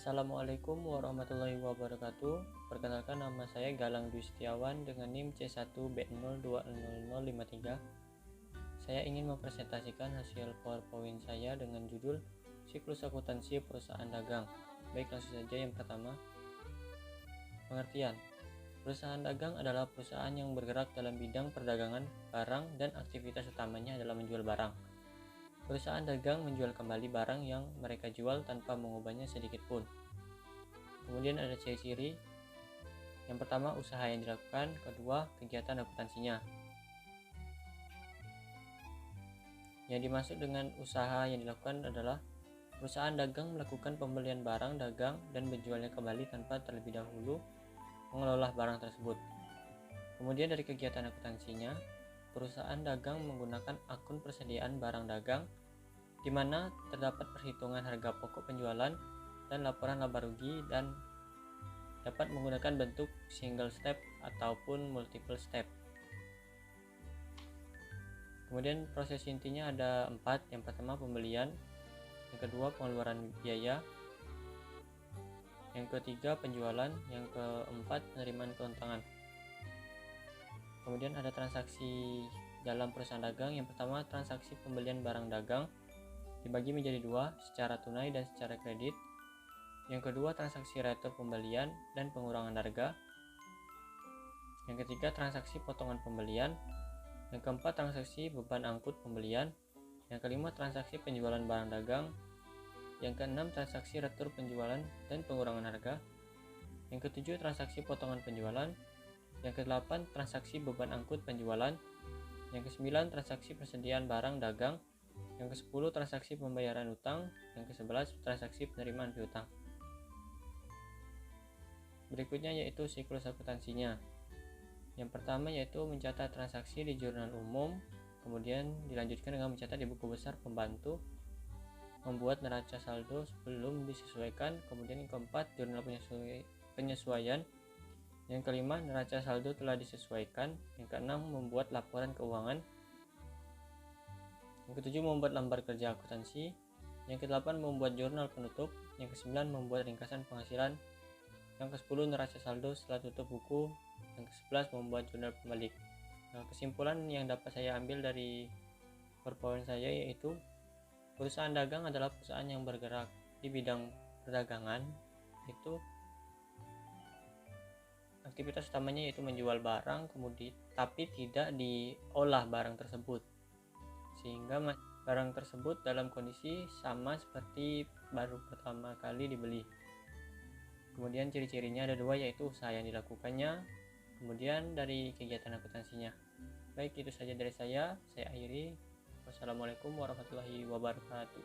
Assalamualaikum warahmatullahi wabarakatuh. Perkenalkan, nama saya Galang Dwi Setiawan dengan NIM C1B020053. Saya ingin mempresentasikan hasil PowerPoint saya dengan judul Siklus Akuntansi Perusahaan Dagang. Baik, langsung saja. Yang pertama, pengertian. Perusahaan dagang adalah perusahaan yang bergerak dalam bidang perdagangan barang dan aktivitas utamanya adalah menjual barang. Perusahaan dagang menjual kembali barang yang mereka jual tanpa mengubahnya sedikit pun. Kemudian ada ciri-ciri. Yang pertama, usaha yang dilakukan. Kedua, kegiatan akuntansinya. Yang dimaksud dengan usaha yang dilakukan adalah perusahaan dagang melakukan pembelian barang dagang dan menjualnya kembali tanpa terlebih dahulu mengelola barang tersebut. Kemudian dari kegiatan akuntansinya, perusahaan dagang menggunakan akun persediaan barang dagang di mana terdapat perhitungan harga pokok penjualan dan laporan laba rugi dan dapat menggunakan bentuk single step ataupun multiple step. Kemudian proses intinya ada 4. Yang pertama, pembelian. Yang kedua, pengeluaran biaya. Yang ketiga, penjualan. Yang keempat, penerimaan keuntungan. Kemudian ada transaksi dalam perusahaan dagang. Yang pertama, transaksi pembelian barang dagang dibagi menjadi 2, secara tunai dan secara kredit. Yang kedua, transaksi retur pembelian dan pengurangan harga. Yang ketiga, transaksi potongan pembelian. Yang keempat, transaksi beban angkut pembelian. Yang kelima, transaksi penjualan barang dagang. Yang keenam, transaksi retur penjualan dan pengurangan harga. Yang ketujuh, transaksi potongan penjualan. Yang kedelapan, transaksi beban angkut penjualan. Yang kesembilan, transaksi persediaan barang dagang. Yang kesepuluh, transaksi pembayaran utang. Yang kesebelas, transaksi penerimaan piutang. Berikutnya yaitu siklus akuntansinya. Yang pertama yaitu mencatat transaksi di jurnal umum, kemudian dilanjutkan dengan mencatat di buku besar pembantu, membuat neraca saldo sebelum disesuaikan. Kemudian yang keempat, jurnal penyesuaian. Yang kelima, neraca saldo telah disesuaikan. Yang keenam, membuat laporan keuangan. Yang ketujuh, membuat lembar kerja akuntansi. Yang kedelapan, membuat jurnal penutup. Yang kesembilan, membuat ringkasan penghasilan. Yang ke-10, neraca saldo setelah tutup buku. Yang ke-11, membuat jurnal pembalik. Nah, kesimpulan yang dapat saya ambil dari PowerPoint saya yaitu perusahaan dagang adalah perusahaan yang bergerak di bidang perdagangan. Itu aktivitas utamanya yaitu menjual barang, kemudian tapi tidak diolah barang tersebut, sehingga barang tersebut dalam kondisi sama seperti baru pertama kali dibeli. Kemudian ciri-cirinya ada 2, yaitu usaha yang dilakukannya, kemudian dari kegiatan akuntansinya. Baik, itu saja dari saya akhiri. Wassalamualaikum warahmatullahi wabarakatuh.